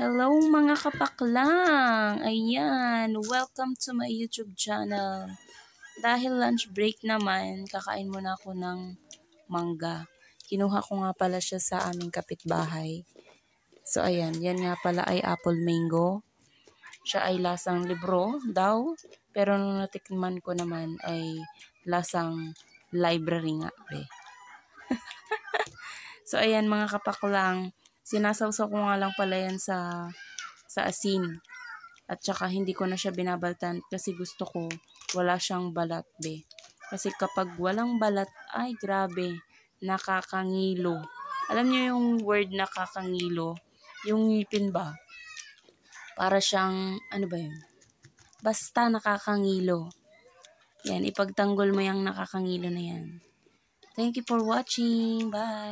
Hello mga kapaklang! Ayan, welcome to my YouTube channel. Dahil lunch break naman, kakain muna ako ng mangga. Kinuha ko nga pala siya sa aming kapitbahay. So ayan, yan nga pala ay apple mango. Siya ay lasang libro daw, pero nung natikman ko naman ay lasang library nga. So ayan mga kapaklang, sinasawsaw ko nga lang pala yan sa asin. At saka hindi ko na siya binabaltan kasi gusto ko wala siyang balat be. Kasi kapag walang balat, ay grabe, nakakangilo. Alam niyo yung word nakakangilo? Yung ngipin ba? Para siyang, ano ba yun? Basta nakakangilo. Yan, ipagtanggol mo yung nakakangilo na yan. Thank you for watching. Bye!